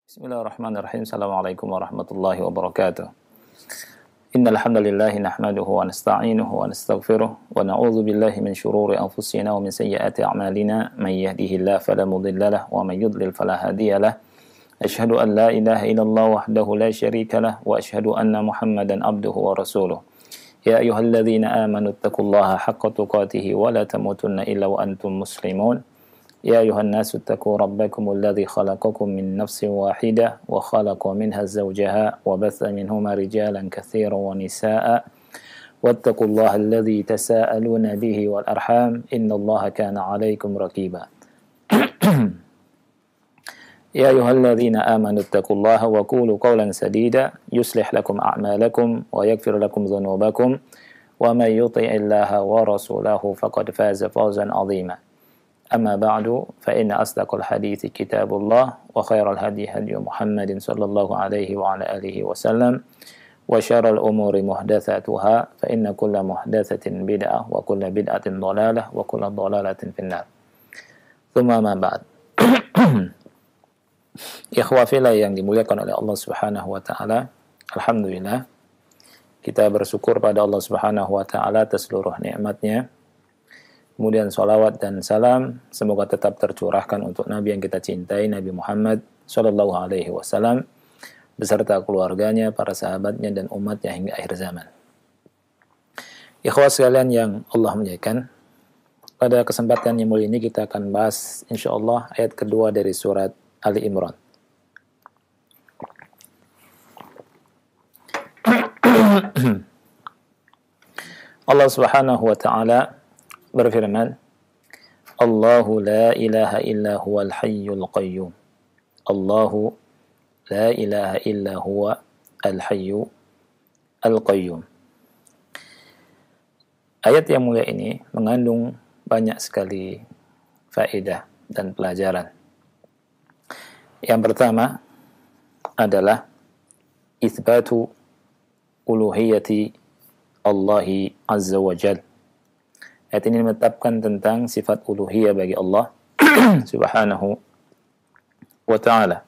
Bismillahirrahmanirrahim. Assalamualaikum warahmatullahi wabarakatuh. Innal hamdalillah nahmaduhu wa nasta'inuhu wa nastaghfiruh wa na'udzu billahi min shururi anfusina wa min sayyiati a'malina may yahdihillahu fala mudilla lahu wa may yudlil fala hadiya lahu. Asyhadu an la ilaha illallah wahdahu la syarika lahu wa asyhadu anna Muhammadan abduhu wa rasuluh. Ya ayyuhalladzina amanu taqullaha haqqa tuqatih wa la tamutunna illa wa antum muslimun. يا أيها الناس اتقوا ربكم الذي خلقكم من نفس واحدة وخلق منها زوجها وبث منهما رجالا كثيرا ونساء واتقوا الله الذي تساءلون به والأرحام إن الله كان عليكم رقيبا يا أيها الذين آمنوا اتقوا الله وقولوا قولا سديدا يصلح لكم أعمالكم ويغفر لكم ذنوبكم ومن يطع الله ورسوله فقد فاز فوزا عظيما أما بعد فإن أصدق الحديث كتاب الله وخير الهدي هدي محمد صلى الله عليه وعلى آله وسلم وشر الأمور محدثاتها فإن كل محدثة بدعة وكل بدعة ضلالة وكل ضلالة في النار ثم ما بعد Ikhwah fillah yang dimuliakan oleh Allah Subhanahu wa taala, alhamdulillah kita bersyukur pada Allah Subhanahu wa taala atas seluruh nikmat-Nya. Kemudian salawat dan salam semoga tetap tercurahkan untuk Nabi yang kita cintai, Nabi Muhammad sallallahu alaihi wasallam beserta keluarganya, para sahabatnya dan umatnya hingga akhir zaman. Ikhwah sekalian yang Allah muliakan, pada kesempatan yang mulia ini kita akan bahas insyaallah ayat kedua dari surat Ali Imran. Allah Subhanahu wa taala berfirman, Allahu la ilaha illa huwal hayyul qayyum. Allahu la ilaha illa huwa al-hayyu al-qayyum. Ayat yang mulia ini mengandung banyak sekali faedah dan pelajaran. Yang pertama adalah itsbatu uluhiyati Allahi azza wa jalla. Ayat ini menetapkan tentang sifat uluhiyah bagi Allah Subhanahu wa ta'ala.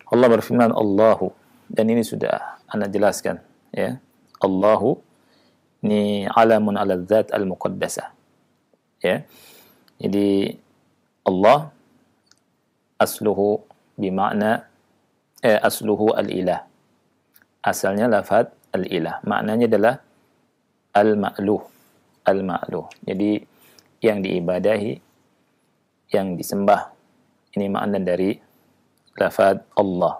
Allah berfirman Allahu, dan ini sudah Anda jelaskan, ya. Allahu ini alamun ala dzat al-muqaddasah. Ya. Jadi Allah asluhu bimakna asluhu al-ilah. Asalnya lafaz al-ilah. Maknanya adalah al-ma'luh. Al-ma'luh. Jadi yang diibadahi, yang disembah. Ini makna dari lafaz Allah.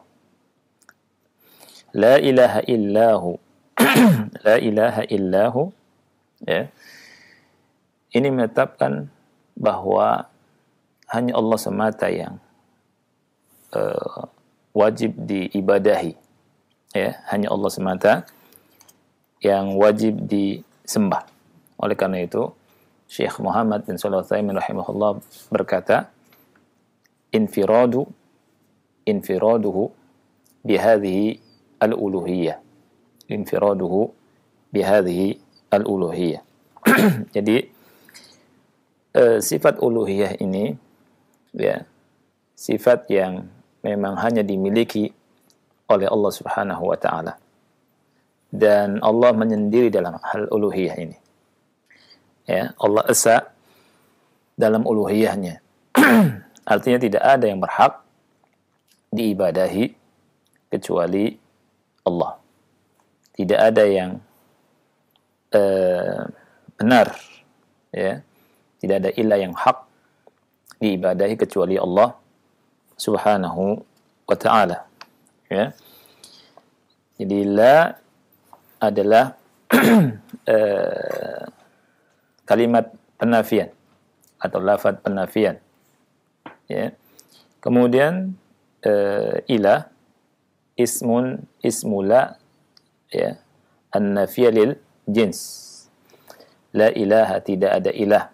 La ilaha illahu. La ilaha illahu. Ya. Ini menetapkan bahwa hanya Allah semata yang wajib diibadahi. Ya, hanya Allah semata yang wajib disembah. Oleh karena itu, Syekh Muhammad bin Shalih Al-Utsaimin rahimahullah berkata, infiraduhu bihadhihi al-uluhiyyah. Infiraduhu bihadhihi al-uluhiyyah. Jadi sifat uluhiyah ini, ya, sifat yang memang hanya dimiliki oleh Allah Subhanahu wa taala. Dan Allah menyendiri dalam hal uluhiyah ini. Ya, Allah esa dalam uluhiyahnya. Artinya tidak ada yang berhak diibadahi kecuali Allah. Tidak ada yang benar, ya. Tidak ada ilah yang hak diibadahi kecuali Allah Subhanahu wa ta'ala. Ya. Jadi la adalah kalimat penafian atau lafaz penafian. Ya. Kemudian ilah ismula, ya, an-nafiyah lil jins. La ilaha, tidak ada ilah.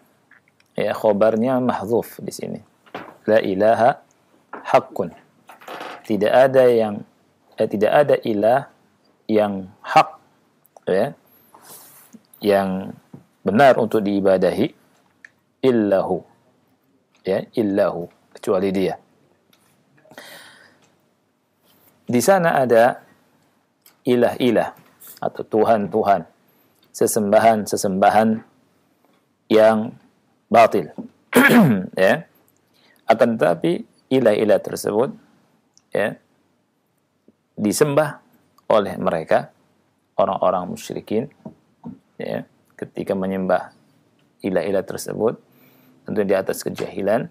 Ya, khabarnya mahdzuf di sini. La ilaha haqqun. Tidak ada ilah yang hak, ya, yang benar untuk diibadahi illahu, ya, illahu, kecuali dia. Di sana ada ilah-ilah atau tuhan-tuhan, sesembahan-sesembahan yang batil. Ya. Akan tetapi ilah-ilah tersebut ya disembah oleh mereka orang-orang musyrikin ya, ketika menyembah ilah-ilah tersebut tentu di atas kejahilan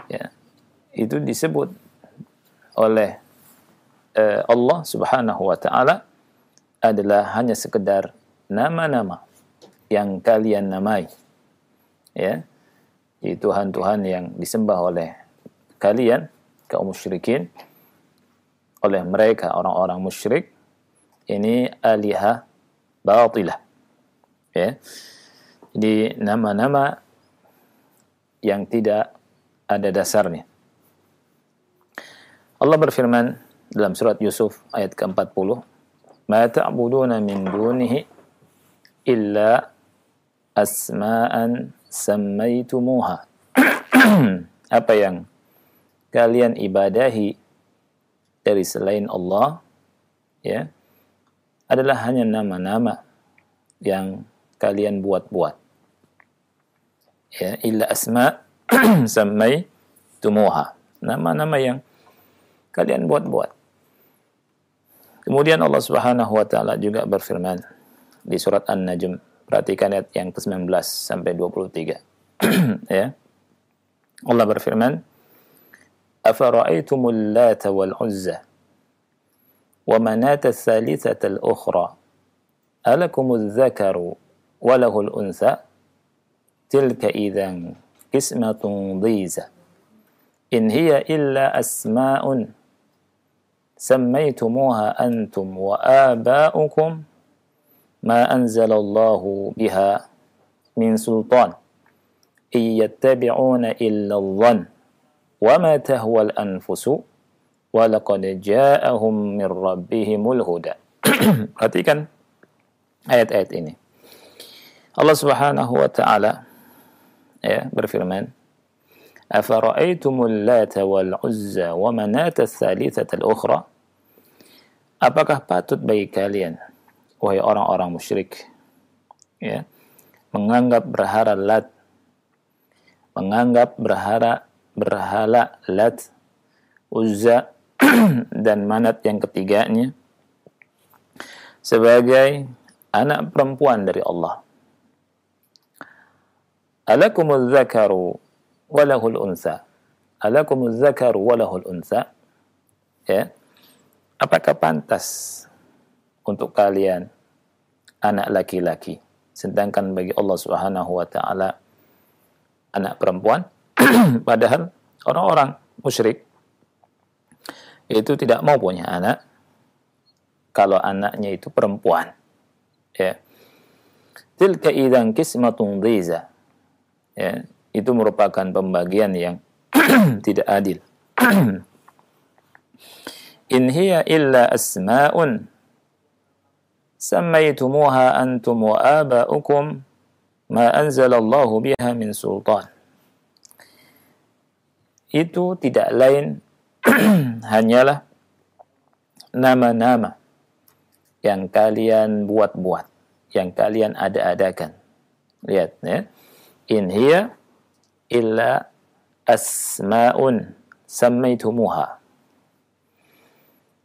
ya, itu disebut oleh Allah Subhanahu wa taala adalah hanya sekedar nama-nama yang kalian namai ya, yaitu Tuhan-Tuhan yang disembah oleh kalian kaum musyrikin, oleh mereka orang-orang musyrik, ini alihah batilah ya. Jadi nama-nama yang tidak ada dasarnya. Allah berfirman dalam surat Yusuf ayat ke-40, "Ma ta'buduna min dunihi illa asma'an sammaitumuha." Apa yang kalian ibadahi dari selain Allah ya adalah hanya nama-nama yang kalian buat-buat. Ya, illa asma' sammaitumuha. Nama-nama yang kalian buat-buat. Kemudian Allah Subhanahu wa taala juga berfirman di surat An-Najm, perhatikan ayat yang ke-19 sampai 23. Ya. Allah berfirman, "Afara'aitumul Lata wal Uzza wa Manata ats-tsalitsata al-ukhra alakumudz dzakaru wa lahul untha tilka idzan qismatun dhiza in hiya illa asma'un سميتموها أنتم وآباؤكم ما أنزل الله بها من سلطان إن يتبعون إلا الظن وما تهوى الأنفس ولقد جاءهم من ربهم الهدى. Perhatikan ayat-ayat ini. Allah Subhanahu wa taala ya berfirman, "Afara'aitumul Lata wal Uzza wa Manata ats-tsalitsata al-ukhra?" Apakah patut bagi kalian, wahai orang-orang musyrik, ya, menganggap berhala Lat, menganggap berhala Lat, Uzza dan Manat yang ketiganya sebagai anak perempuan dari Allah? Alakumuz dzakaru walahul unsa. Alakumuz dzakaru walahul unsa. Ya. Apakah pantas untuk kalian anak laki-laki sedangkan bagi Allah Subhanahu wa taala anak perempuan? Padahal orang-orang musyrik itu tidak mau punya anak kalau anaknya itu perempuan. Ya. Tilka idzan qismatun dhiza. Ya. Itu merupakan pembagian yang tidak adil. In hiya illa asma'un sammaitumuha antum wa aba'ukum ma anzalallahu biha min sultan. Itu tidak lain hanyalah nama-nama yang kalian buat-buat, yang kalian ada-adakan. Lihat ya. In hiya illa asma'un sammaitumuha.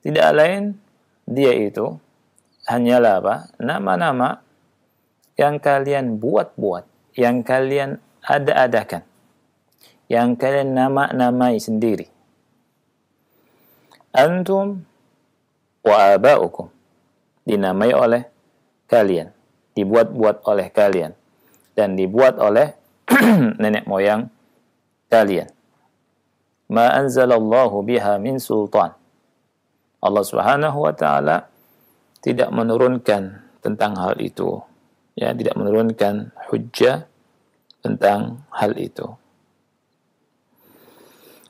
Tidak lain dia itu hanyalah apa? Nama-nama yang kalian buat-buat, yang kalian ada-adakan, yang kalian nama-namai sendiri. Antum wa aba'ukum, dinamai oleh kalian, dibuat-buat oleh kalian, dan dibuat oleh nenek moyang kalian. Ma anzalallahu biha min sultan. Allah Subhanahu wa taala tidak menurunkan tentang hal itu. Ya, tidak menurunkan hujjah tentang hal itu.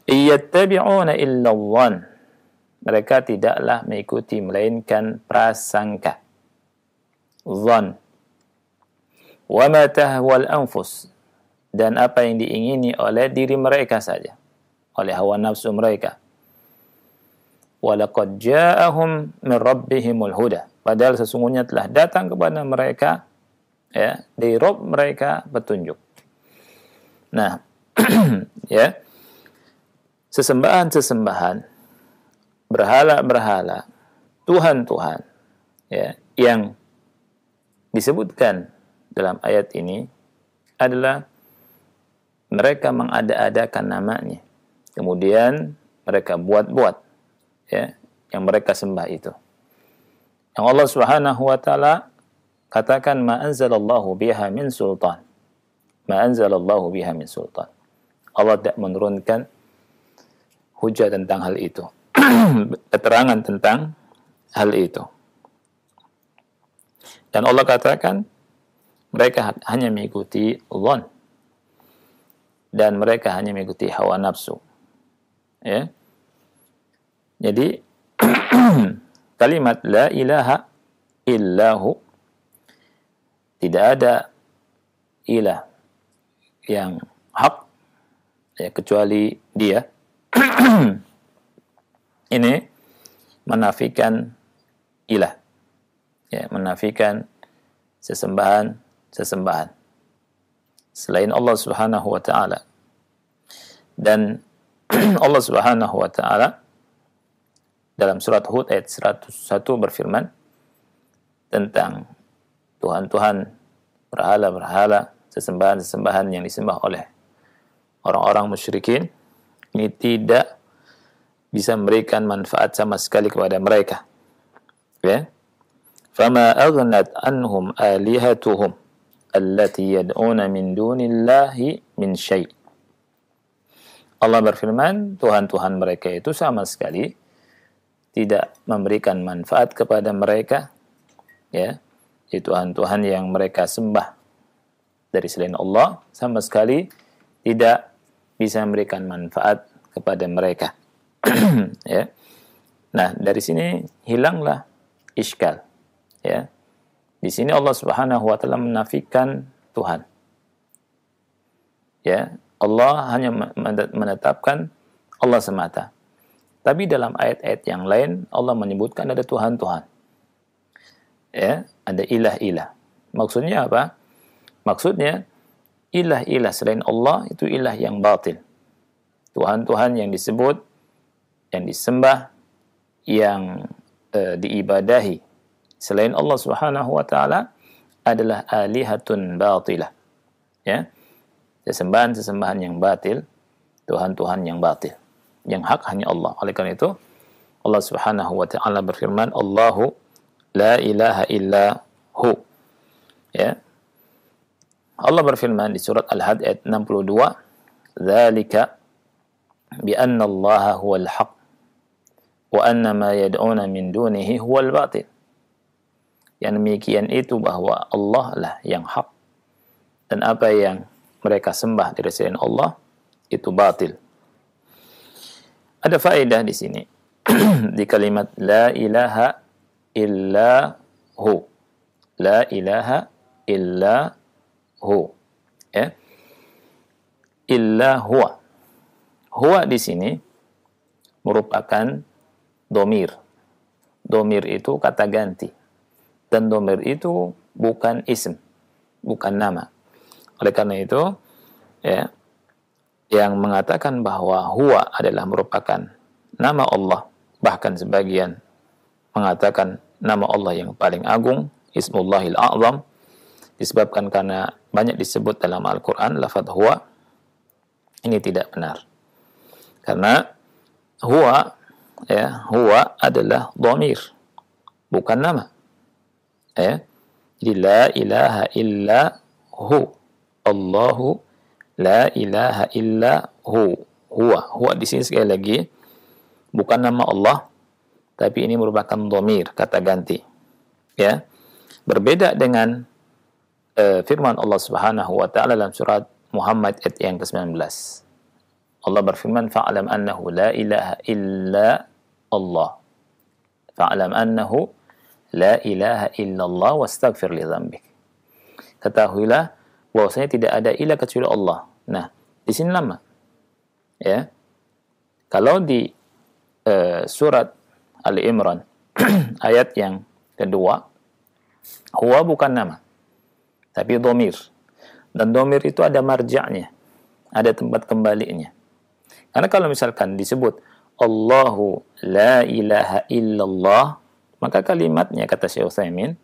Iyattabi'una illa dhann. Mereka tidaklah mengikuti melainkan prasangka. Dhann. Wa ma tahwal anfus. Dan apa yang diingini oleh diri mereka saja, oleh hawa nafsu mereka. walaqad ja'ahum min rabbihimul huda. Padahal sesungguhnya telah datang kepada mereka ya dari Rabb mereka petunjuk. Nah, ya. Sesembahan-sesembahan, berhala-berhala, Tuhan-Tuhan ya yang disebutkan dalam ayat ini adalah mereka mengada-adakan namanya. Kemudian mereka buat-buat ya yang mereka sembah itu. Yang Allah Subhanahu wa taala katakan ma anzalallahu biha min sultan. Ma anzalallahu biha min sultan. Allah tidak menurunkan hujah tentang hal itu. Keterangan tentang hal itu. Dan Allah katakan mereka hanya mengikuti dhann dan mereka hanya mengikuti hawa nafsu. Ya. Jadi kalimat la ilaha illahu, tidak ada ilah yang hak ya kecuali Dia. Ini menafikan ilah, ya, menafikan sesembahan selain Allah Subhanahu wa taala. Dan Allah Subhanahu wa taala dalam surat Hud ayat 101 berfirman tentang Tuhan-Tuhan, berhala-berhala, sesembahan-sesembahan yang disembah oleh orang-orang musyrikin. Ini tidak bisa memberikan manfaat sama sekali kepada mereka. Ya. Fama aghnat anhum alihatuhum allati yad'una min dunillahi min syai'. Allah berfirman, Tuhan-Tuhan mereka itu sama sekali tidak memberikan manfaat kepada mereka, ya. Itu Tuhan-Tuhan yang mereka sembah dari selain Allah sama sekali tidak bisa memberikan manfaat kepada mereka. Ya. Nah, dari sini hilanglah iskal. Ya. Di sini Allah Subhanahu wa taala menafikan Tuhan. Ya, Allah hanya menetapkan Allah semata. Tapi dalam ayat-ayat yang lain Allah menyebutkan ada Tuhan-Tuhan. Ya, ada ilah-ilah. Maksudnya apa? Maksudnya ilah-ilah selain Allah itu ilah yang batil. Tuhan-Tuhan yang disebut, yang disembah, yang diibadahi selain Allah Subhanahu wa taala adalah alihatun batilah. Ya. Sesembahan-sesembahan yang batil, Tuhan-Tuhan yang batil. Yang hak hanya Allah. Oleh karena itu Allah Subhanahu wa taala berfirman, Allahu la ilaha illa hu. Ya. Allah berfirman di surat Al-Had ayat 62, "Dzalika bi anna Allah huwal haq wa anna ma yad'una min dunihi huwal batil." Yang demikian itu bahwa Allah lah yang hak dan apa yang mereka sembah dari selain Allah itu batil. Ada faedah di sini di kalimat la ilaha illa hu. La ilaha illa hu. Ya. Illa huwa. Huwa di sini merupakan domir. Domir itu kata ganti. Dan domir itu bukan ism, bukan nama. Oleh karena itu, ya, yang mengatakan bahwa huwa adalah merupakan nama Allah, bahkan sebagian mengatakan nama Allah yang paling agung, Ismullahil A'zam, disebabkan karena banyak disebut dalam Al-Quran lafaz huwa. Ini tidak benar. Karena huwa, ya, huwa adalah dhamir, bukan nama. Ya. Jadi la ilaha illa hu. Allahu la ilaha illa hu. Huwa di sini sekali lagi bukan nama Allah, tapi ini merupakan dhamir, kata ganti. Ya. Berbeda dengan firman Allah Subhanahu wa taala dalam surat Muhammad ayat yang ke-19. Allah berfirman, fa'lam annahu la ilaha illa Allah. Fa'lam annahu la ilaha illallah wastaghfir li dzambik. Ketahuilah bahwasanya tidak ada ilah kecuali Allah. Nah, di sini lama. Ya. Kalau di surat Ali Imran ayat yang kedua, huwa bukan nama, tapi dhamir. Dan dhamir itu ada marja'nya, ada tempat kembalinya. Karena kalau misalkan disebut Allahu la ilaha illallah, maka kalimatnya, kata Syekh Utsaimin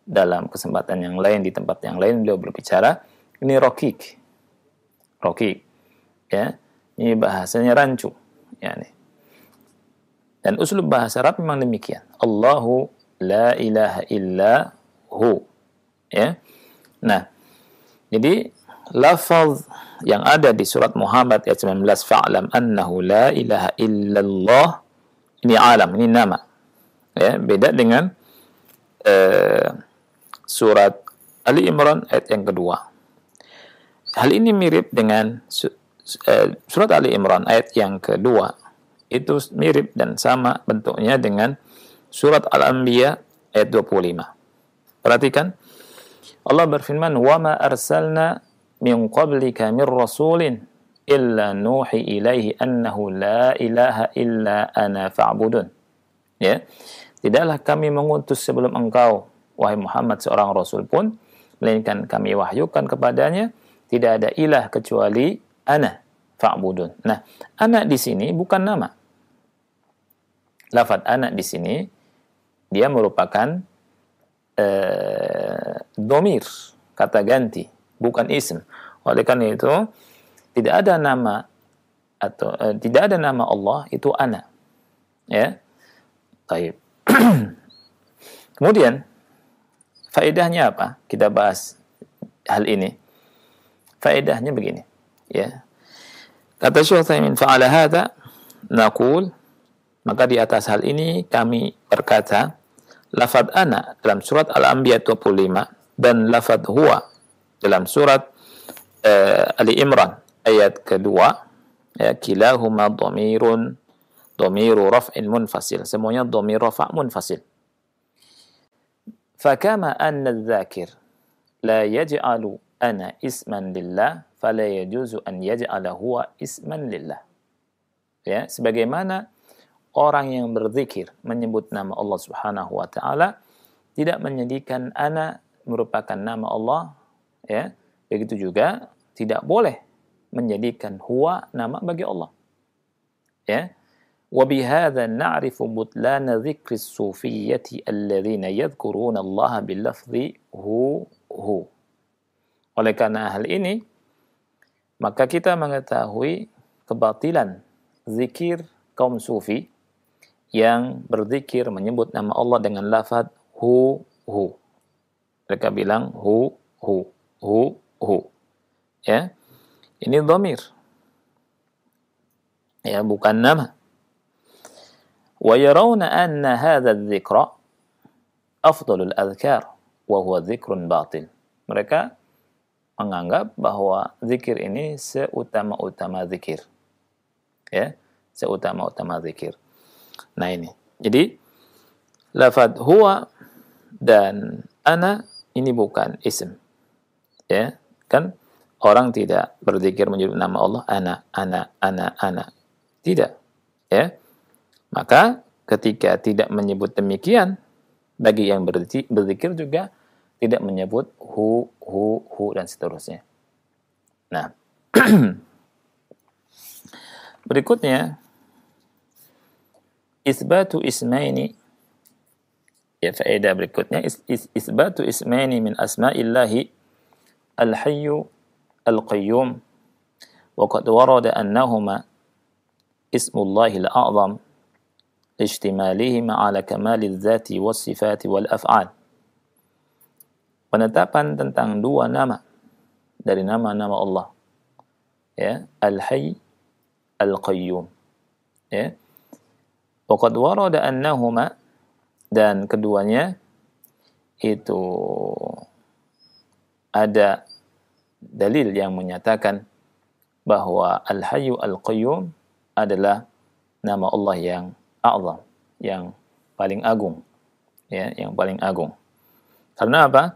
dalam kesempatan yang lain, di tempat yang lain beliau berbicara, ini rokik, ya, ini bahasanya rancu, ya. Dan uslub bahasa Arab memang demikian. Allahu la ilaha illa hu, ya. Nah, jadi lafaz yang ada di surat Muhammad ayat 19, fa'lam annahu la ilaha illallah, ini alam, ini nama, ya. Beda dengan surat Ali Imran ayat yang kedua. Hal ini mirip dengan surat Ali Imran ayat yang kedua. Itu mirip dan sama bentuknya dengan surat Al-Anbiya ayat 25. Perhatikan, Allah berfirman, "Wa ma arsalna min qablika min rasulin illa nuhi ilaihi annahu la ilaha illa ana fa'budun." Ya. Tidaklah kami mengutus sebelum engkau, wahai Muhammad, seorang rasul pun, melainkan kami wahyukan kepadanya tidak ada ilah kecuali ana fa'budun. Nah, ana di sini bukan nama. Lafaz ana di sini dia merupakan dhamir, kata ganti, bukan ism. Oleh karena itu tidak ada nama atau tidak ada nama Allah itu ana. Ya. Baik. Kemudian faedahnya apa? Kita bahas hal ini. Faedahnya begini, ya. Kata Syekh Utsaimin, fa'ala hadza naqul, maka di atas hal ini kami berkata, lafaz ana dalam surat Al-Anbiya 25 dan lafaz huwa dalam surat Ali Imran ayat kedua, ya, kilahuma dhamiru raf'in munfasil, semuanya dhamir rafa' munfasil. Fakama anna adh-dhakir la yaj'alu ana isman lillah fala yajuzu an yaj'ala huwa isman lillah. Ya, sebagaimana orang yang berzikir menyebut nama Allah Subhanahu wa taala tidak menjadikan ana merupakan nama Allah, ya. Begitu juga tidak boleh menjadikan huwa nama bagi Allah. Ya. Wa bihadza na'rifu butlana dzikri as-sufiyyati alladhina yadhkuruna Allah bil lafzi hu. Oleh karena hal ini, maka kita mengetahui kebatilan zikir kaum sufi yang berzikir menyebut nama Allah dengan lafaz hu. Mereka bilang hu. Ya. Ini dhamir. Ya, bukan nama. Wa yarawna anna hadha adh-dhikra afdalul adhkar wa huwa dzikrun batil. Mereka menganggap bahwa zikir ini seutama-utama zikir. Ya, seutama-utama zikir. Nah ini. Jadi lafaz huwa dan ana ini bukan ism. Ya, kan orang tidak berzikir menyebut nama Allah ana. Tidak. Ya. Maka ketika tidak menyebut demikian, bagi yang berzikir juga tidak menyebut hu dan seterusnya. Nah, berikutnya isbatu ismaini, ya, faedah berikutnya isbatu ismaini min asma'illahi al-hayyu al-qayyum wa qad warada annahuma ismullahi al-a'zam ijtimalihima ala kamaliz zati was sifati wal af'al. Penetapan tentang dua nama dari nama-nama Allah, ya, Al-Hayy, Al-Qayyum, ya. Wa qad warada annahuma, dan keduanya itu ada dalil yang menyatakan bahwa Al-Hayy, Al-Qayyum adalah nama Allah yang a'zam, yang paling agung, ya, yang paling agung. Karena apa?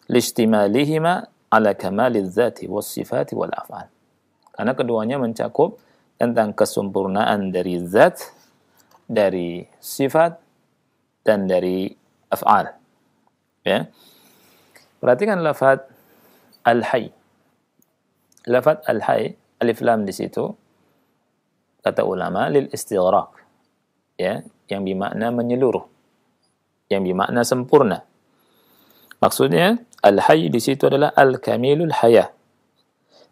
Listimalihima ala kamaliz zati was sifati wal af'al. Karena keduanya mencakup tentang kesempurnaan dari zat dari sifat dan dari af'al. Ya. Perhatikan lafaz al-hayy. Lafaz al-hayy, alif lam di situ kata ulama lil istighraq. Ya, yang bermakna menyeluruh. Yang bermakna sempurna. Maksudnya al-hayy di situ adalah al-kamilul hayah.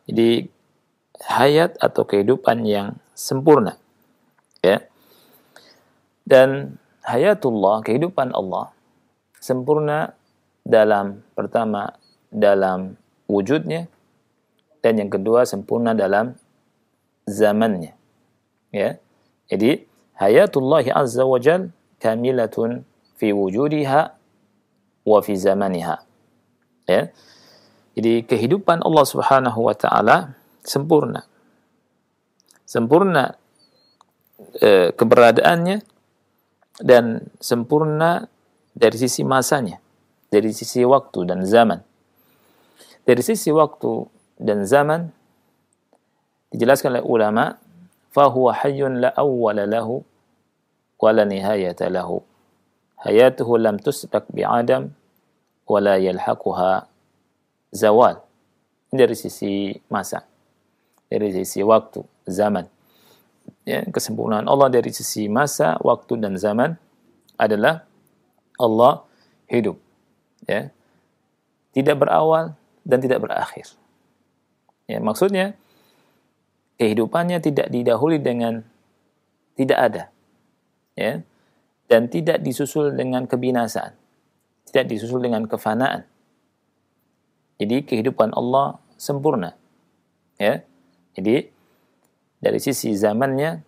Jadi hayat atau kehidupan yang sempurna. Ya. Dan hayatullah, kehidupan Allah sempurna dalam pertama dalam wujudnya dan yang kedua sempurna dalam zamannya. Ya. Jadi hayatullah azza wa jal kamilatun fi wujudiha wa fi zamaniha. Ya. Jadi kehidupan Allah Subhanahu wa taala sempurna. Sempurna keberadaannya dan sempurna dari sisi masanya, dari sisi waktu dan zaman. Dari sisi waktu dan zaman dijelaskan oleh ulama, fahuwa hayyun la awwala lahu wa la nihayata lahu. Hayatuhu lam tusbaq bi'adam wa la yalhaquha zawal. Dari sisi masa, dari sisi waktu, zaman. Ya, kesempurnaan Allah dari sisi masa, waktu dan zaman adalah Allah hidup. Ya. Tidak berawal dan tidak berakhir. Ya, maksudnya kehidupannya tidak didahului dengan tidak ada. Ya. Dan tidak disusul dengan kebinasaan. Tidak disusul dengan kefanaan. Jadi kehidupan Allah sempurna. Ya. Jadi dari sisi zamannya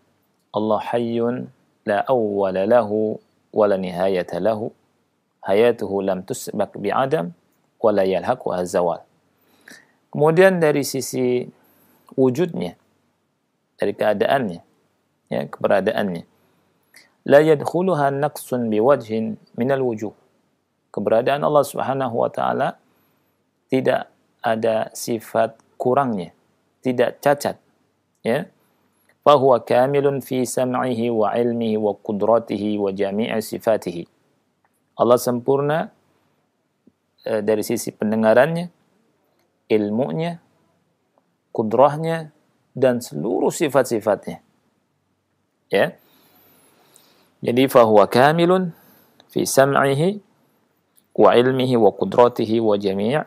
Allah hayyun la awwala lahu wa la nihayata lahu. Hayatuhu lam tusbaq bi'adam wa la yalhaquha zawal. Kemudian dari sisi wujudnya, dari keadaannya, ya, keberadaannya, la yadkhuluha naqsun biwajhin minal wujuh. Keberadaan Allah Subhanahu wa taala tidak ada sifat kurangnya, tidak cacat, ya. Fahuwa kamilun fi sam'ihi wa ilmihi wa qudratihi wa jami'i sifatihi. Allah sempurna dari sisi pendengarannya, ilmunya, kudrahnya, dan seluruh sifat-sifatnya. Ya. Jadi fahuwa kamilun fi sam'ihi wa ilmihi wa qudratihi wa jami'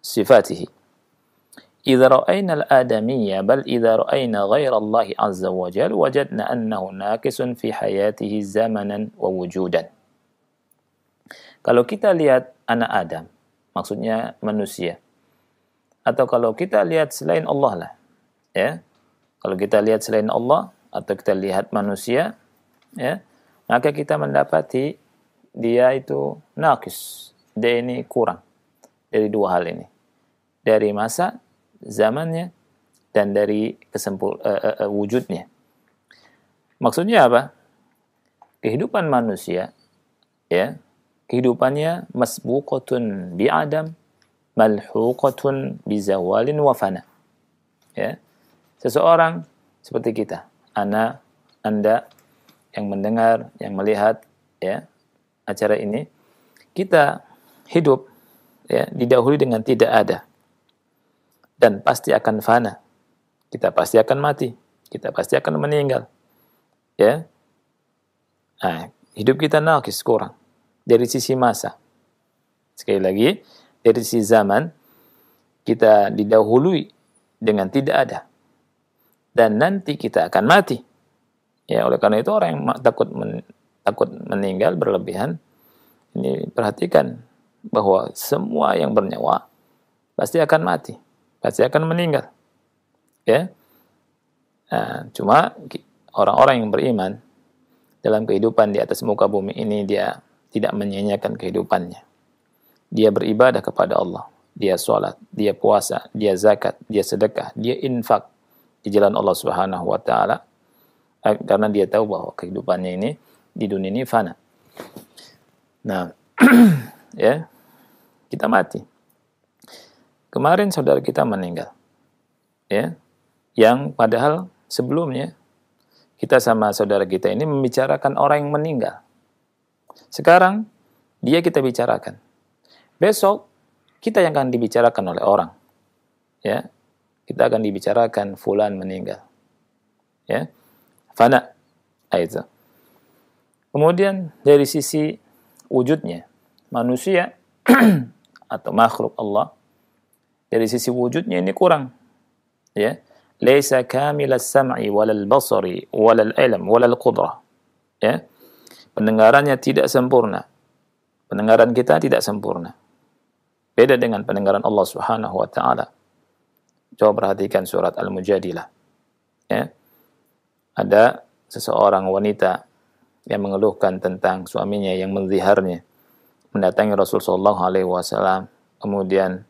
sifatihi. إذا رأينا الآدمية بل إذا رأينا غير الله عز وجل وجدنا أنه ناقص في حياته زمنا ووجودا. Kalau kita lihat anak Adam, maksudnya manusia, atau kalau kita lihat selain Allah lah, ya, kalau kita lihat selain Allah atau kita lihat manusia, ya, maka kita mendapati dia itu naqis, dia ini kurang dari dua hal ini, dari masa zamannya dan dari wujudnya. Maksudnya apa? Kehidupan manusia, ya, kehidupannya masbuqatun bi'adam, malhuqatun bizawalin wa fana. Ya. Seseorang seperti kita, ana, Anda yang mendengar, yang melihat, ya, acara ini, kita hidup, ya, didahului dengan tidak ada. Dan pasti akan fana. Kita pasti akan mati. Kita pasti akan meninggal. Ya. Nah, hidup kita naqis, kurang. Dari sisi masa. Sekali lagi, dari sisi zaman, kita didahului dengan tidak ada. Dan nanti kita akan mati. Ya, oleh karena itu orang yang takut meninggal berlebihan, ini perhatikan bahwa semua yang bernyawa pasti akan mati. Pasti akan meninggal. Ya. Nah, cuma orang-orang yang beriman dalam kehidupan di atas muka bumi ini, dia tidak menyia-nyiakan kehidupannya. Dia beribadah kepada Allah. Dia sholat, dia puasa, dia zakat, dia sedekah, dia infak di jalan Allah Subhanahu wa taala. Karena dia tahu bahwa kehidupannya ini di dunia ini fana. Nah, ya, kita mati. Kemarin saudara kita meninggal, ya, yang padahal sebelumnya kita sama saudara kita ini membicarakan orang yang meninggal. Sekarang dia kita bicarakan. Besok kita yang akan dibicarakan oleh orang. Ya. Kita akan dibicarakan fulan meninggal. Ya. Fana. Itu. Kemudian dari sisi wujudnya, manusia atau makhluk Allah, dari sisi wujudnya ini kurang. Ya. Laisa kamilas sam'i walal basari walal ilm walal qudrah. Ya. Pendengarannya tidak sempurna. Pendengaran kita tidak sempurna. Beda dengan pendengaran Allah Subhanahu wa taala. Coba perhatikan surat Al-Mujadilah. Ya. Ada seseorang wanita yang mengeluhkan tentang suaminya yang menziharnya, mendatangi Rasul sallallahu alaihi wasallam, kemudian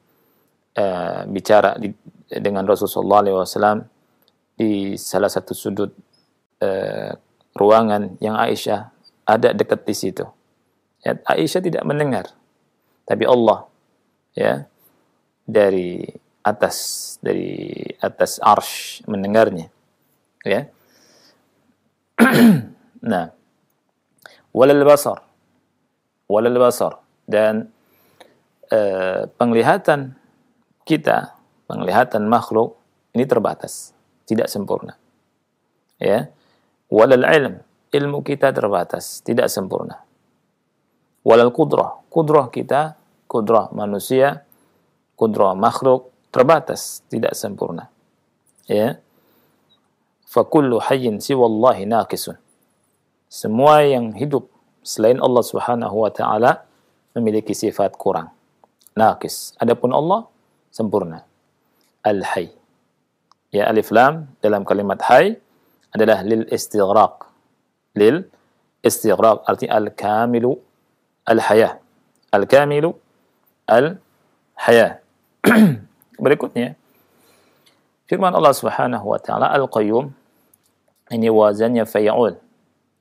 bicara dengan Rasul sallallahu alaihi wasallam di salah satu sudut ruangan yang Aisyah ada dekat di situ. Ya, Aisyah tidak mendengar, tapi Allah ya dari atas arsy mendengarnya. Ya. Nah, walal basar dan penglihatan kita, penglihatan makhluk ini terbatas, tidak sempurna. Ya. Walal ilmu kita terbatas, tidak sempurna. Walal qudrah kita, qudrah manusia, qudrah makhluk terbatas, tidak sempurna. Ya. Fa kullu hayyin siwallahi naqisun. Semua yang hidup selain Allah Subhanahu wa taala memiliki sifat kurang, naqis. Adapun Allah sempurna. Al-Hayy. Ya, alif lam dalam kalimat hayy adalah lil istighraq. Lil istighraq artinya al-kamilu al-hayah. Al-kamilu al-hayah. Berikutnya firman Allah Subhanahu wa taala Al-Qayyum, ini wazannya fa'ul,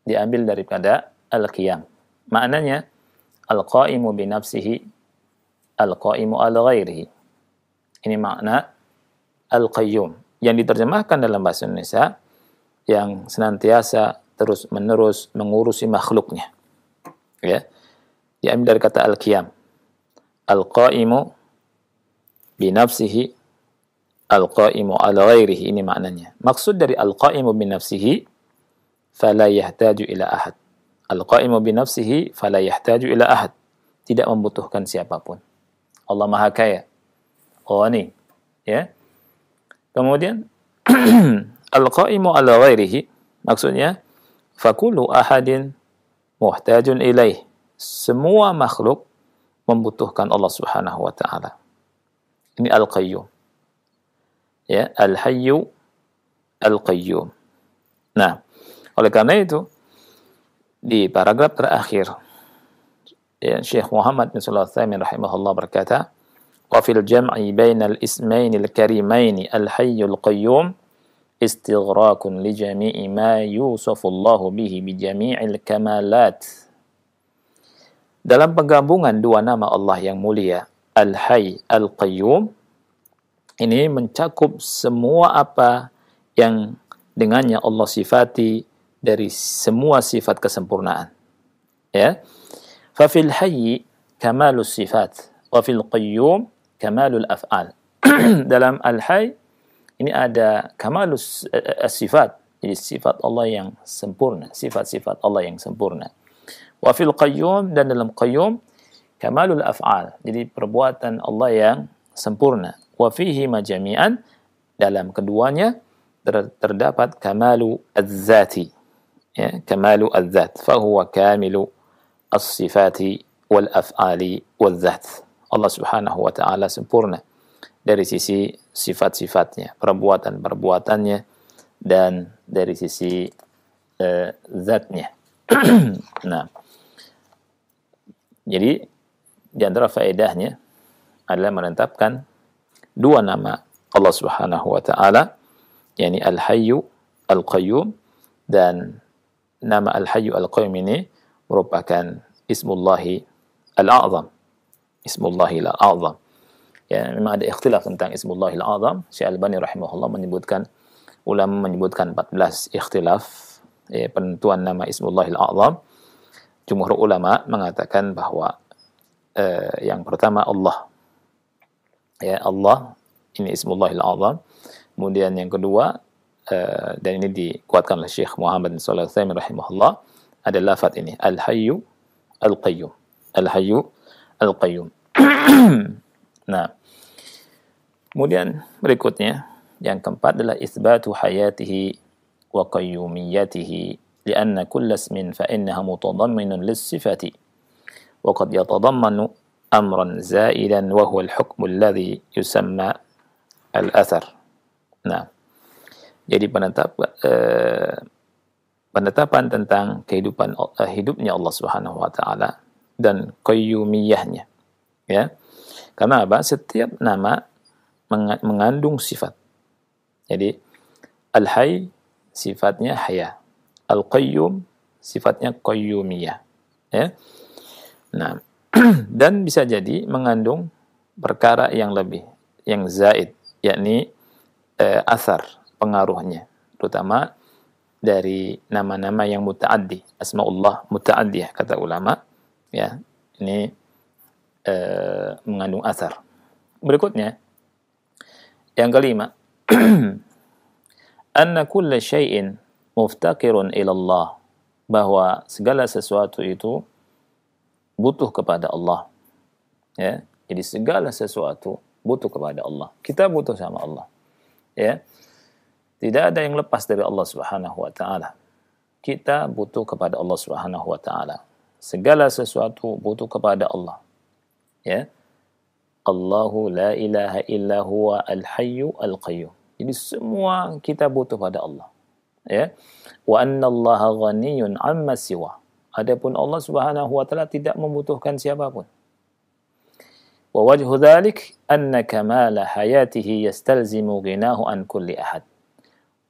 diambil daripada al-qiyam. Maknanya al-qaimu bi nafsihi, al-qaimu ala ghairihi. Ini makna al-qayyum yang diterjemahkan dalam bahasa Indonesia yang senantiasa terus-menerus mengurusi makhluknya. Ya. Diambil dari kata al-qiyam. Al-qaimu bi nafsihi, al-qaimu ala ghairihi, ini maknanya. Maksud dari al-qaimu bi nafsihi fala yahtaju ila ahad. Al-qaimu bi nafsihi fala yahtaju ila ahad. Tidak membutuhkan siapapun. Allah Maha Kaya. Oh ini, ya. Kemudian al-qaimu ala ghairihi maksudnya fakulu ahadin muhtajun ilaih. Semua makhluk membutuhkan Allah Subhanahu wa taala. Ini al-qayyum. Ya, al-hayyu al-qayyum. Nah, oleh karena itu di paragraf terakhir ya, Syekh Muhammad bin Shalih Al-Utsaimin rahimahullah berkata, wa fil jam'i bainal ismaini al-karimaini al-hayyul qayyum istighraqun li jami'i ma yusafu Allah bihi bi jami'il kamalat. Dalam penggabungan dua nama Allah yang mulia, Al-Hayy, Al-Qayyum, ini mencakup semua apa yang dengannya Allah sifati dari semua sifat kesempurnaan. Ya. Fa fil hayy kamalus sifat wa fil qayyum kamalul af'al. Dalam al-hayy ini ada kamalus sifat, jadi sifat Allah yang sempurna, sifat-sifat Allah yang sempurna. Wa fil qayyum, dan dalam qayyum kamalul af'al, jadi perbuatan Allah yang sempurna. Wa fihi majami'an, dalam keduanya terdapat kamalu az-zati, ya, kamalu az-zat, fa huwa kamilu as-sifati wal af'ali wal zat. Allah Subhanahu wa taala sempurna dari sisi sifat-sifatnya, perbuatan-perbuatannya, dan dari sisi zatnya. Nah, jadi di antara faedahnya adalah menetapkan dua nama Allah Subhanahu wa taala, yakni Al-Hayyu Al-Qayyum, dan nama Al-Hayyu Al-Qayyum ini merupakan Ismullahi Al-A'zam. Ismullahi Al-A'zam. Ya, memang ada ikhtilaf tentang Ismullahi Al-A'zam. Syekh Al-Albani rahimahullah menyebutkan, ulama menyebutkan 14 ikhtilaf penentuan nama Ismullahil A'zam, jumhur ulama mengatakan bahwa yang pertama Allah. Ya, Allah ini Ismullahil A'zam. Kemudian yang kedua, dan ini dikuatkan oleh Syekh Muhammad bin Shalih Al-Utsaimin rahimahullah, ada lafaz ini, Al-Hayyu Al-Qayyum. Al-Hayyu Al-Qayyum. Nah, kemudian berikutnya yang keempat adalah itsbatu hayatihi wa qayyumiyyatihi lianna kull ismin fa innahu mutadamminun lis-sifati wa qad yatadammanu amran zaidan wa huwa al-hukmu alladhi yusamma al-athar. Nah, jadi penetapan tentang kehidupan hidupnya Allah Subhanahu wa taala dan qayyumiyahnya, ya. Karena apa? Setiap nama mengandung sifat. Jadi Al-Hayy sifatnya haya, Al-Qayyum sifatnya qayyumiyah, ya. Nah, dan bisa jadi mengandung perkara yang lebih, yang zaid, yakni athar, pengaruhnya, terutama dari nama-nama yang muta'addi, asmaullah muta'addiyah kata ulama, ya. Ini mengandung athar. Berikutnya yang kelima, anna kulla syai'in muftaqirun ila Allah, bahwa segala sesuatu itu butuh kepada Allah, ya. Jadi segala sesuatu butuh kepada Allah. Kita butuh sama Allah, ya. Tidak ada yang lepas dari Allah Subhanahu wa taala. Kita butuh kepada Allah Subhanahu wa taala. Segala sesuatu butuh kepada Allah, ya. Allahu la ilaha illa huwa al-hayyu al-qayyum. Jadi semua kita butuh pada Allah, ya. Wa anna Allaha ghaniyyun 'amma siwa. Adapun Allah Subhanahu wa taala tidak membutuhkan siapapun. Wa wajhu dzalik anna kamala hayatihi yastalzimu ghinahu an kulli ahad.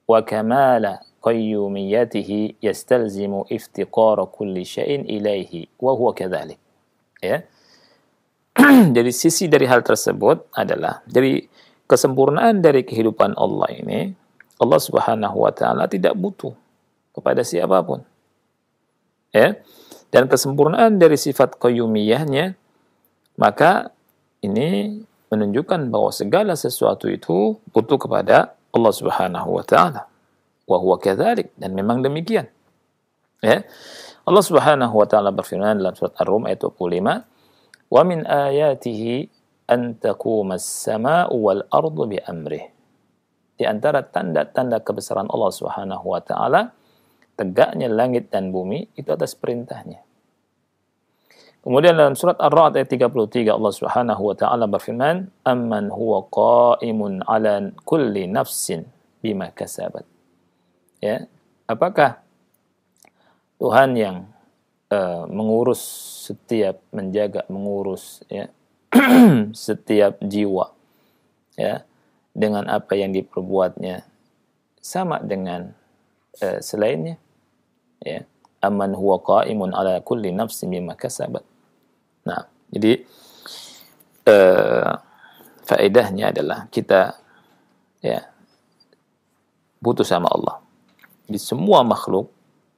Wa kamala qayyumiyatihi yastalzimu iftiqara kulli syai'in ilaihi wa huwa kadzalik. Ya. Jadi sisi dari hal tersebut adalah dari kesempurnaan dari kehidupan Allah ini, Allah Subhanahu wa taala tidak butuh kepada siapapun. Ya. Dan kesempurnaan dari sifat qayyumiyahnya, maka ini menunjukkan bahwa segala sesuatu itu butuh kepada Allah Subhanahu wa taala. Wa huwa kadzalik, dan memang demikian. Ya. Allah Subhanahu wa taala berfirman dalam surat Ar-Rum ayat 25, "Wa min ayatihi an taquma as-samaa'u wal ardu bi amrih." Di antara tanda-tanda kebesaran Allah Subhanahu wa taala, tegaknya langit dan bumi itu atas perintahnya. Kemudian dalam surat Ar-Ra'd ayat 33 Allah Subhanahu wa taala berfirman, "Amman huwa qa'imun 'ala kulli nafsin bima kasabat." Ya, apakah Tuhan yang mengurus setiap, mengurus, ya, setiap jiwa, ya, dengan apa yang diperbuatnya, sama dengan selainnya, ya. Amman huwa qa'imun 'ala kulli nafsin bima kasabat. Nah, jadi faedahnya adalah kita, ya, butuh sama Allah. Di semua makhluk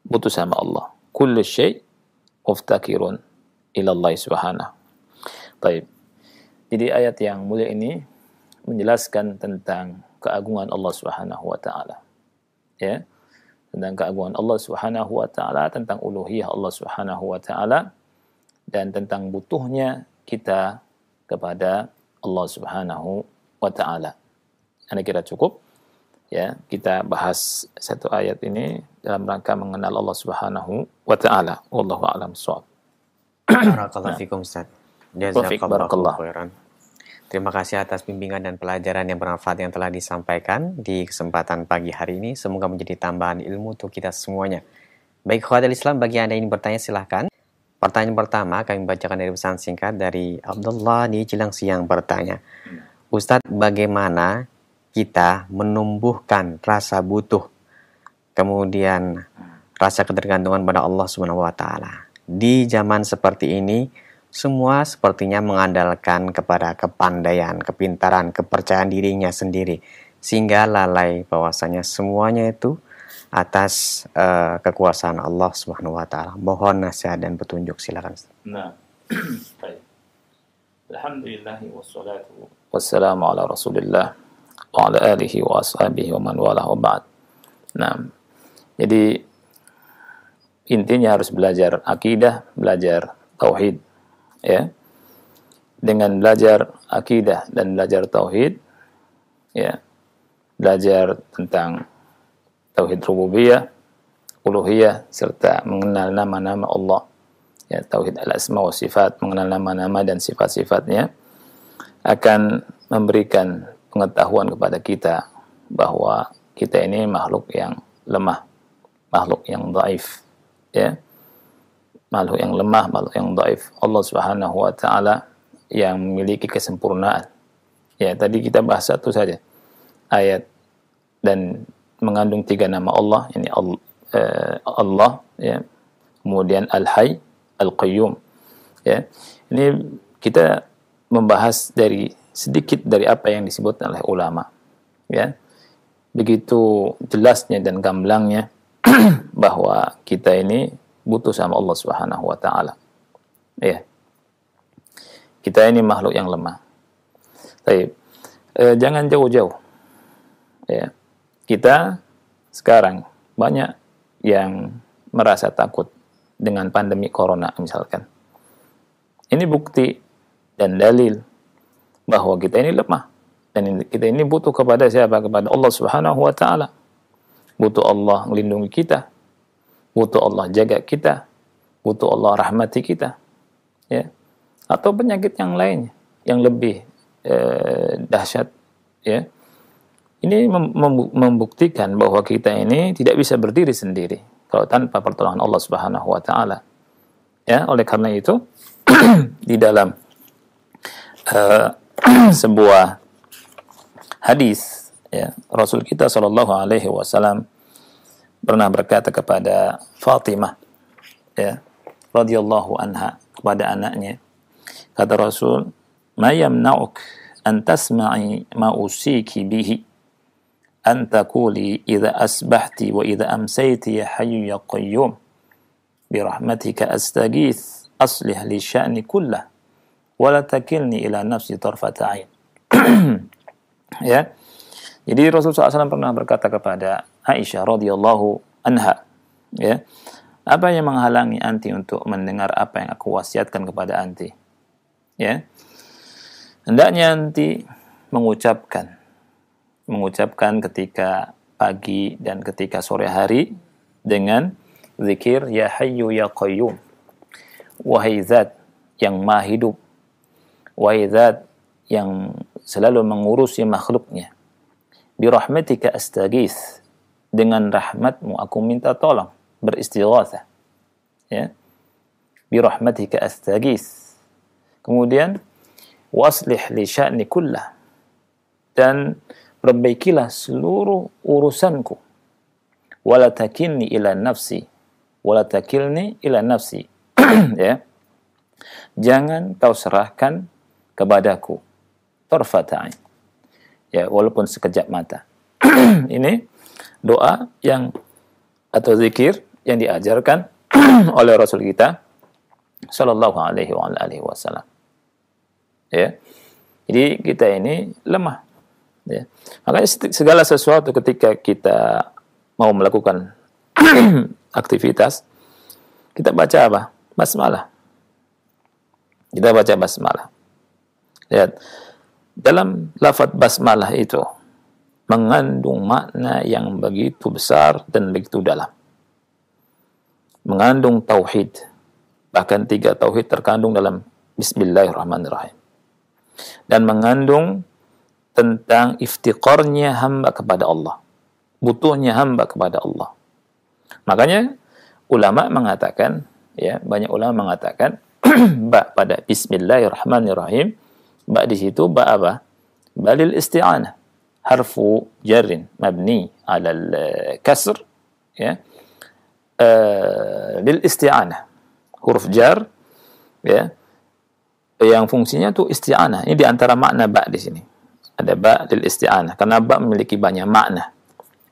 butuh sama Allah. Kullu syai' muftaqirun ila Allah Subhanahu. Baik. Jadi ayat yang mulia ini menjelaskan tentang keagungan Allah Subhanahu wa taala. Ya. Tentang keagungan Allah Subhanahu wa taala, tentang uluhiyah Allah Subhanahu wa taala, dan tentang butuhnya kita kepada Allah Subhanahu wa taala. Anda kira cukup? Ya, kita bahas satu ayat ini dalam rangka mengenal Allah Subhanahu wa taala. Wallahu a'lam bishawab. Barakallahu fikum Ustaz. Jazakallahu khairan. Terima kasih atas bimbingan dan pelajaran yang bermanfaat yang telah disampaikan di kesempatan pagi hari ini. Semoga menjadi tambahan ilmu untuk kita semuanya. Baik, khawatir Islam, bagi Anda yang ingin bertanya silahkan. Pertanyaan pertama kami bacakan dari pesan singkat dari Abdullah di Cilengsi yang bertanya, Ustadz, bagaimana kita menumbuhkan rasa butuh, kemudian rasa ketergantungan pada Allah Subhanahu wa taala? Di zaman seperti ini, semua sepertinya mengandalkan kepada kepandaian, kepintaran, kepercayaan dirinya sendiri, sehingga lalai bahwasanya semuanya itu atas kekuasaan Allah Subhanahu wa taala. Mohon nasihat dan petunjuk, silakan. Nah. Baik. Alhamdulillah wassalatu wassalamu ala Rasulillah wa ala alihi wa ashabihi wa man wala wa ba'd. Nah. Jadi intinya harus belajar akidah, belajar tauhid, ya. Dengan belajar akidah dan belajar tauhid, ya, belajar tentang tauhid rububiyah, uluhiyah, serta mengenal nama-nama Allah, ya, tauhid al-asma wa sifat, mengenal nama-nama dan sifat-sifatnya, akan memberikan pengetahuan kepada kita bahwa kita ini makhluk yang lemah, makhluk yang dhaif, ya, makhluk yang lemah, makhluk yang dhaif. Allah Subhanahu wa taala yang memiliki kesempurnaan. Ya, tadi kita bahas satu saja ayat dan mengandung 3 nama Allah, ini Allah, ya, kemudian Al-Hayy, Al-Qayyum, ya. Ini kita membahas dari sedikit dari apa yang disebutkan oleh ulama, ya. Begitu jelasnya dan gamblangnya bahwa kita ini butuh sama Allah Subhanahu wa taala. Ya. Kita ini makhluk yang lemah. Baik. Jangan jauh-jauh. Ya. Kita sekarang banyak yang merasa takut dengan pandemi corona misalkan. Ini bukti dan dalil bahwa kita ini lemah dan kita ini butuh kepada siapa? Kepada Allah Subhanahu wa taala. Butuh Allah melindungi kita. Butuh Allah jaga kita. Butuh Allah rahmati kita. Ya. Atau penyakit yang lainnya yang lebih dahsyat, ya. Ini membuktikan bahwa kita ini tidak bisa berdiri sendiri kalau tanpa pertolongan Allah Subhanahu wa taala. Ya, oleh karena itu di dalam sebuah hadis, ya, Rasul kita sallallahu alaihi wasallam pernah berkata kepada Fatimah, ya, radhiyallahu anha, kepada anaknya, kata Rasul, "Ma yamna'uk an tasma'i ma usiki bihi an taquli idza asbahti wa idza amsayti ya hayyu ya qayyum bi rahmatika astaghith aslih li sya'ni kullah wa la takilni ila nafsi tarfata 'ain." Ya. Jadi Rasulullah SAW pernah berkata kepada Aisyah radhiyallahu anha, ya, apa yang menghalangi anti untuk mendengar apa yang aku wasiatkan kepada anti? Ya. Hendaknya anti mengucapkan ketika pagi dan ketika sore hari dengan zikir ya hayyu ya qayyum, wahai zat yang maha hidup, wahai zat yang selalu mengurusi makhluknya, bi rahmatika astaghith, dengan rahmatmu aku minta tolong, beristighatsah, ya, bi rahmatika astaghith. Kemudian waslih li sya'ni kullah, dan perbaikilah seluruh urusanku, wala takilni ila nafsi, ya, jangan kau serahkan kepadaku tarfata ain, ya, walaupun sekejap mata. Ini doa yang atau zikir yang diajarkan oleh Rasul kita sallallahu alaihi wasallam. Ya. Jadi kita ini lemah, ya. Makanya segala sesuatu ketika kita mau melakukan aktivitas, kita baca apa? Basmalah. Kita baca basmalah. Lihat, dalam lafaz basmalah itu mengandung makna yang begitu besar dan begitu dalam. Mengandung tauhid. Bahkan 3 tauhid terkandung dalam Bismillahirrahmanirrahim. Dan mengandung tentang iftiqarnya hamba kepada Allah, butuhnya hamba kepada Allah. Makanya ulama mengatakan, ya, banyak ulama mengatakan ba pada Bismillahirrahmanirrahim, ba di situ ba apa? Ba lil isti'anah, harfu jarrin mabni ala al-kasr, ya, lil isti'anah, huruf jar, ya, yang fungsinya itu isti'anah. Ini di antara makna ba di sini. Ada ba lil isti'anah karena ba memiliki banyak makna.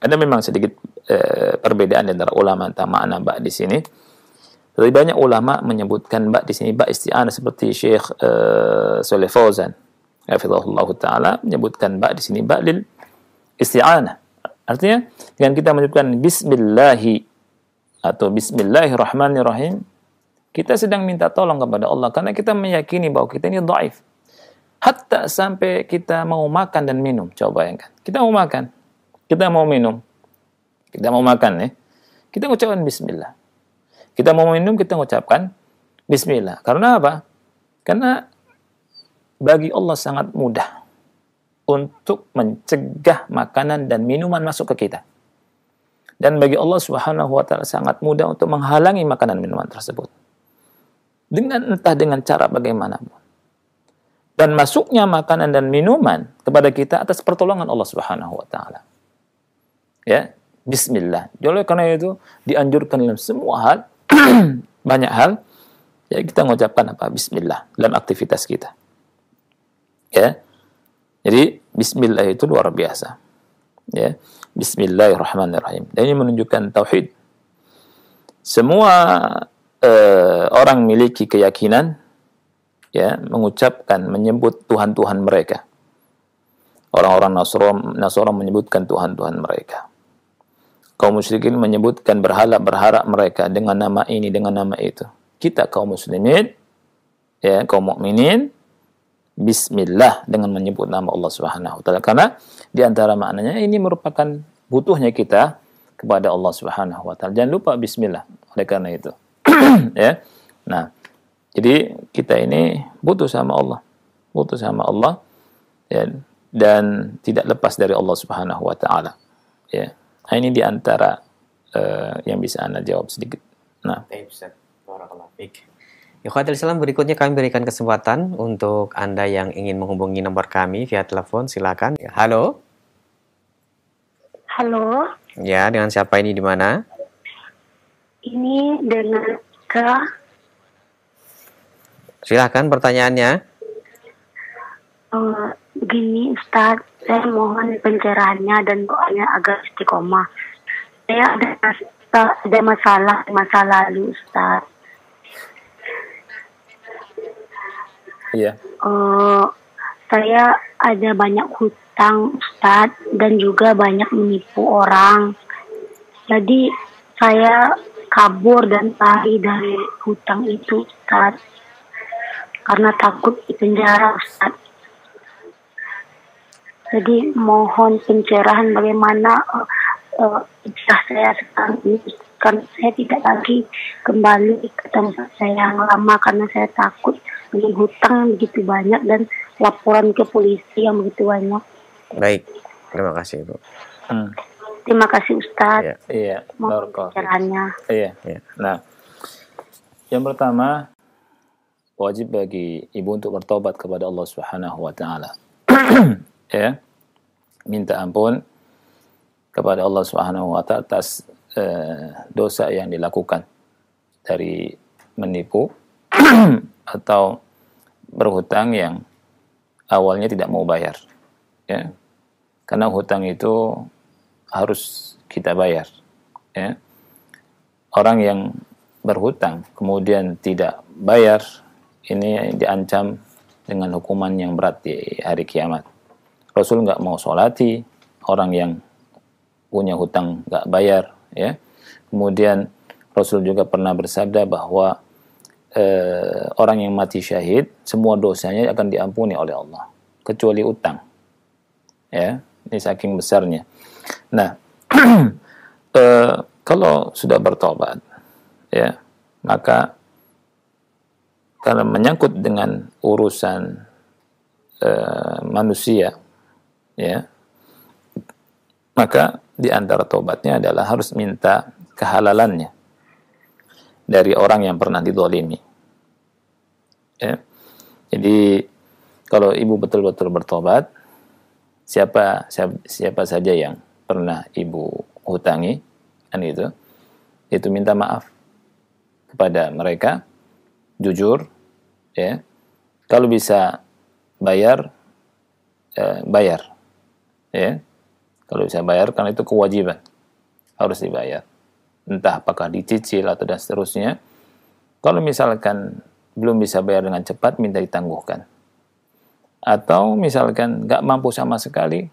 Ada memang sedikit perbedaan di antara ulama tentang makna ba di sini. Lebih banyak ulama menyebutkan ba di sini ba isti'anah, seperti Syekh Shalih Fauzan hafizahullah taala menyebutkan ba di sini ba lil isti'anah. Artinya dengan kita menyebutkan bismillahi atau bismillahirrahmanirrahim, kita sedang minta tolong kepada Allah karena kita meyakini bahwa kita ini dhaif. Hatta sampai kita mau makan dan minum, coba bayangkan. Kita mau makan, kita mau minum, kita mau makan kita mengucapkan bismillah. Kita mau minum, kita mengucapkan bismillah. Karena apa? Karena bagi Allah sangat mudah untuk mencegah makanan dan minuman masuk ke kita. Dan bagi Allah Subhanahu wa taala sangat mudah untuk menghalangi makanan dan minuman tersebut. Entah dengan cara bagaimanapun. Dan masuknya makanan dan minuman kepada kita atas pertolongan Allah Subhanahu wa taala. Ya, bismillah. Oleh karena itu dianjurkan dalam semua hal, banyak hal, ya kita mengucapkan apa? Bismillah dalam aktivitas kita. Ya. Jadi bismillah itu luar biasa. Ya. Bismillahirrahmanirrahim. Dan ini menunjukkan tauhid. Semua orang memiliki keyakinan, ya, mengucapkan, menyebut Tuhan-Tuhan mereka. Orang-orang Nasara menyebutkan Tuhan-Tuhan mereka. Kaum musyrikin menyebutkan berhala-berhala mereka dengan nama ini, dengan nama itu. Kita kaum muslimin, ya, kaum mukminin, bismillah dengan menyebut nama Allah Subhanahu wa taala. Karena di antara maknanya ini merupakan butuhnya kita kepada Allah Subhanahu wa taala. Jangan lupa bismillah oleh karena itu. Ya. Nah, jadi kita ini butuh sama Allah, ya, dan tidak lepas dari Allah Subhanahu wa taala. Ya. Nah, ini di antara yang bisa Anda jawab sedikit. Nah, Ikhwatul Islam, berikutnya kami berikan kesempatan untuk Anda yang ingin menghubungi nomor kami via telepon, silakan. Halo. Halo. Ya, dengan siapa ini, di mana? Ini dengan Kak. Silakan pertanyaannya. Gini Ustadz, saya mohon pencerahannya dan doanya agar istiqomah. Saya ada masalah di masa lalu Ustadz. iya. Saya ada banyak hutang Ustadz dan juga banyak menipu orang. Jadi saya kabur dan lari dari hutang itu Ustadz. Karena takut dipenjara Ustaz. Jadi mohon pencerahan bagaimana saya sekarang ini, karena saya tidak lagi kembali ke tempat saya yang lama karena saya takut dengan hutang begitu banyak dan laporan ke polisi yang begitu banyak. Baik, terima kasih Ibu. Terima kasih Ustaz. Iya. Mohon pencerahannya. Iya. Nah, yang pertama, wajib bagi ibu untuk bertobat kepada Allah Subhanahu wa taala. Ya. Minta ampun kepada Allah Subhanahu wa taala atas dosa yang dilakukan dari menipu atau berhutang yang awalnya tidak mau bayar. Ya. Karena hutang itu harus kita bayar. Ya. Orang yang berhutang kemudian tidak bayar, ini diancam dengan hukuman yang berat di hari kiamat. Rasul nggak mau sholati orang yang punya hutang nggak bayar, ya. Kemudian Rasul juga pernah bersabda bahwa orang yang mati syahid semua dosanya akan diampuni oleh Allah kecuali utang. Ya, ini saking besarnya. Nah, kalau sudah bertobat, ya, maka karena menyangkut dengan urusan manusia, ya, maka di antara tobatnya adalah harus minta kehalalannya dari orang yang pernah dizalimi. Ya. Jadi kalau ibu betul-betul bertobat, siapa saja yang pernah ibu hutangi, kan itu minta maaf kepada mereka, jujur, ya. Kalau bisa bayar, bayar, ya. Kalau bisa bayar, karena itu kewajiban. harus dibayar. Entah apakah dicicil atau dan seterusnya. Kalau misalkan belum bisa bayar dengan cepat, minta ditangguhkan. Atau misalkan nggak mampu sama sekali,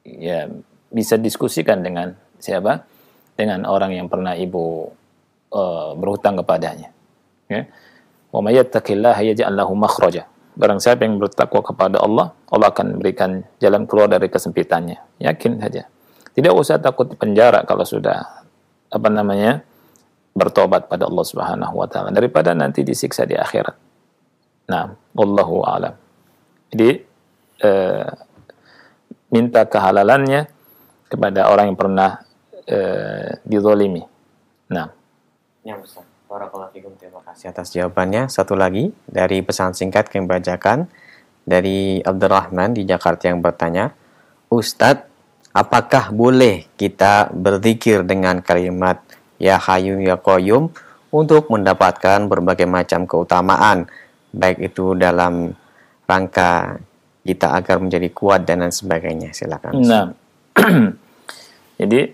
ya bisa diskusikan dengan siapa? Dengan orang yang pernah ibu berhutang kepadanya. Ya. Wa may yattaqillaha yaj'al lahu makhraja. Barang siapa yang bertakwa kepada Allah, Allah akan berikan jalan keluar dari kesempitannya. Yakin saja. Tidak usah takut penjara kalau sudah bertobat pada Allah Subhanahu wa taala, daripada nanti disiksa di akhirat. Nah, wallahu a'lam. Jadi minta kehalalannya kepada orang yang pernah dizalimi. Nah, ya Ustaz. Barakallahu fikum, terima kasih atas jawabannya. Satu lagi dari pesan singkat kami bacakan dari Abdurrahman di Jakarta yang bertanya, Ustadz, apakah boleh kita berzikir dengan kalimat Ya Hayyu Ya Qayyum untuk mendapatkan berbagai macam keutamaan, baik itu dalam rangka kita agar menjadi kuat dan lain sebagainya? Silakan. Nah, jadi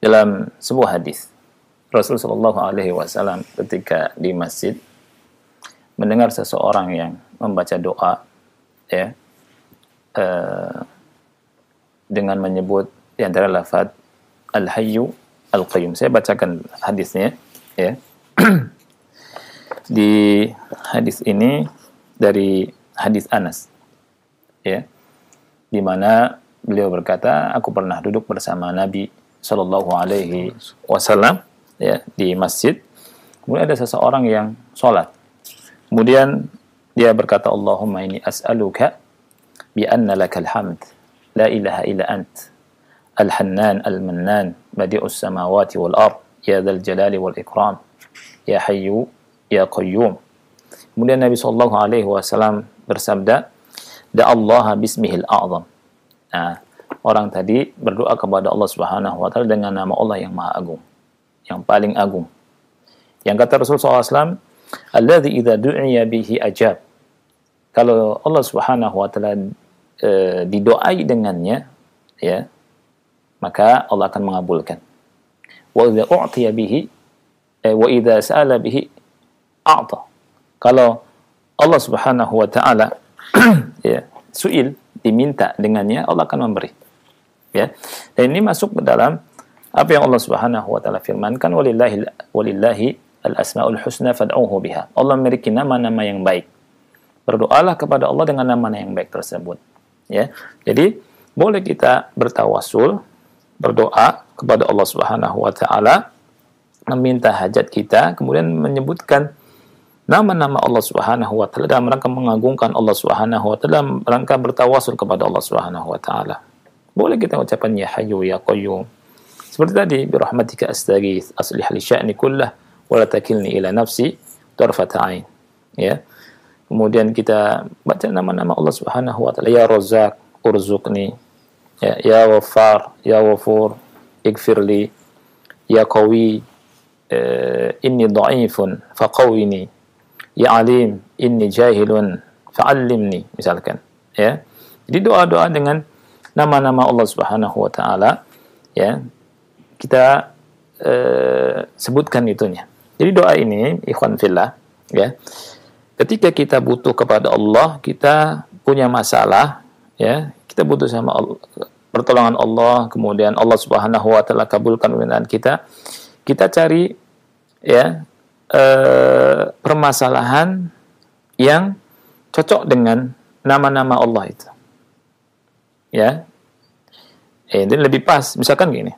dalam sebuah hadis Rasulullah SAW ketika di masjid mendengar seseorang yang membaca doa, ya, dengan menyebut di antara lafaz Al-Hayyu Al-Qayyum. Saya bacakan hadisnya, ya. Di hadis ini dari hadis Anas, ya, di mana beliau berkata, aku pernah duduk bersama Nabi Sallallahu Alaihi Wasallam, ya, di masjid. Kemudian ada seseorang yang sholat. Kemudian dia berkata, Allahumma inni as'aluka bi anna lakal hamd la ilaha illa ant al-hannan al-mannan badi'us samawati wal ard ya dzal jalali wal ikram ya hayyu ya qayyum. Kemudian Nabi Sallallahu Alaihi Wasallam bersabda, da'allaha bismihil a'zam. Nah, orang tadi berdoa kepada Allah Subhanahu wa taala dengan nama Allah yang Maha Agung, yang paling agung. Yang kata Rasulullah SAW, alladzi idza du'iya bihi ajab. Kalau Allah Subhanahu wa taala didoai dengannya, ya, maka Allah akan mengabulkan. Wa idza u'tiya bihi wa idza sa'ala bihi a'ta. Kalau Allah Subhanahu wa taala ya, su'il, diminta dengannya, Allah akan memberi. Ya. Dan ini masuk ke dalam apa yang Allah Subhanahu wa taala firmankan, walillahi al-asmaul husna fad'uhu biha. Allah memiliki nama-nama yang baik. Berdoalah kepada Allah dengan nama yang baik tersebut. Ya. Jadi boleh kita bertawasul, berdoa kepada Allah Subhanahu wa taala, meminta hajat kita, kemudian menyebutkan nama-nama Allah Subhanahu wa taala dalam rangka mengagungkan Allah Subhanahu wa taala, dalam rangka bertawasul kepada Allah Subhanahu wa taala. Boleh kita ucapkan Ya Hayyu Ya Qayyum. Seperti tadi, birahmatika astaghits, aslih li sya'ni kullah wa la takilni ila nafsi tarfata ain. Ya. Kemudian kita baca nama-nama Allah Subhanahu wa taala, Ya Razzaq, urzuqni. Ya Ghaffar, Ya Ghafur, ighfirli. Ya Qawi, inni dha'ifun faqawwini. Ya Alim, inni jahilun fa'allimni, misalkan. Ya. Jadi doa-doa dengan nama-nama Allah Subhanahu wa taala, ya, kita sebutkan itunya. Jadi doa ini, ikhwan fillah, ya, ketika kita butuh kepada Allah, kita punya masalah, ya, kita butuh sama Allah, pertolongan Allah, kemudian Allah Subhanahu wa taala kabulkan permintaan kita. Kita cari, ya, permasalahan yang cocok dengan nama-nama Allah itu. Ya, ini lebih pas. Misalkan gini,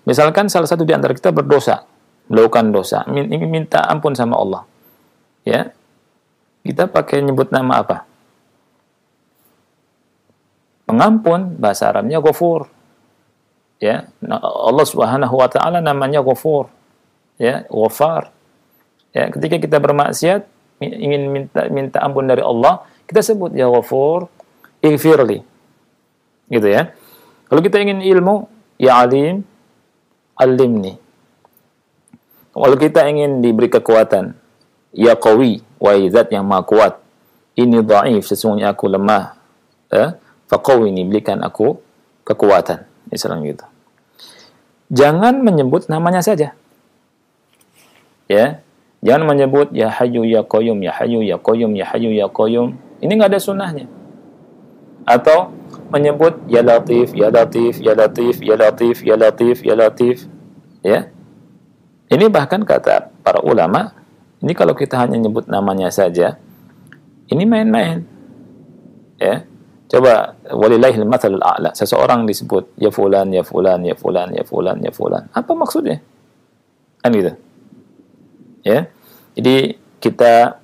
misalkan salah satu di antara kita berdosa, melakukan dosa, ingin minta ampun sama Allah, ya, kita pakai nyebut nama apa? Pengampun, bahasa Arabnya Ghafur, ya. Allah Subhanahu wa taala namanya Ghafur, ya, Ghaffar. Ya, ketika kita bermaksiat, ingin minta ampun dari Allah, kita sebut Ya Ghafur, ighfirli. Gitu ya. Kalau kita ingin ilmu, Ya Alim, alimni. Kalau kita ingin diberi kekuatan, Ya Qawi, wahai zat yang maha kuat. Ini dhaif, sesungguhnya aku lemah. Faqawwini, berikan aku kekuatan. Misalnya gitu. Jangan menyebut namanya saja. Ya. Jangan menyebut ya Hayyu ya Qayyum, ya Hayyu ya Qayyum, ya Hayyu ya Qayyum. Ini enggak ada sunnahnya. Atau menyebut ya Latif, ya Latif, ya Latif, ya Latif, ya Latif, ya Latif. Ya. Ini bahkan kata para ulama, ini kalau kita hanya nyebut namanya saja, ini main-main. Ya. Coba walillahil matsalul a'la. Seseorang disebut ya fulan, ya fulan, ya fulan, ya fulan, ya fulan. Apa maksudnya? Kan gitu. Ya. Jadi kita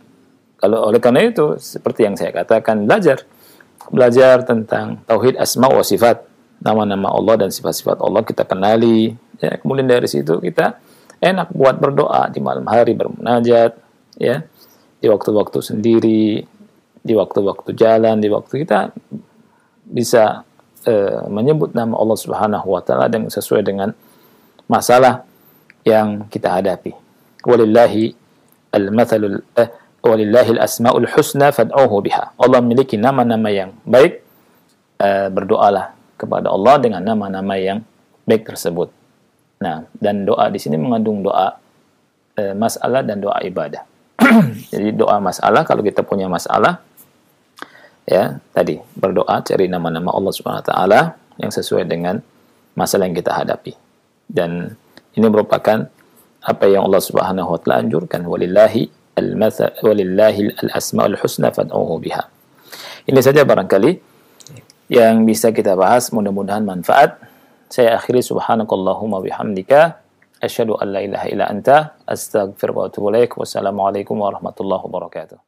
kalau oleh karena itu seperti yang saya katakan belajar tentang tauhid asma wa sifat, nama-nama Allah dan sifat-sifat Allah kita kenali. Ya, kemudian dari situ kita enak buat berdoa di malam hari, bermunajat, ya, di waktu-waktu sendiri, di waktu-waktu jalan, di waktu kita bisa menyebut nama Allah Subhanahu wa taala dan sesuai dengan masalah yang kita hadapi. Walillahi al-mathalul walillahil asmaul husna fad'uhu biha. Allah memiliki nama-nama yang baik, berdoalah kepada Allah dengan nama-nama yang baik tersebut. Nah, dan doa di sini mengandung doa masalah dan doa ibadah. Jadi doa masalah, kalau kita punya masalah, ya tadi berdoa cari nama-nama Allah Subhanahu wa taala yang sesuai dengan masalah yang kita hadapi. Dan ini merupakan apa yang Allah Subhanahu wa taala anjurkan, walillahi al-asmaul husna fad'uhu biha. Ini saja barangkali yang bisa kita bahas, mudah-mudahan manfaat. Saya akhiri subhanakallahumma bihamdika asyhadu an la ilaha illa anta astaghfiruka wa atubu ilaik. Wassalamualaikum warahmatullahi wabarakatuh.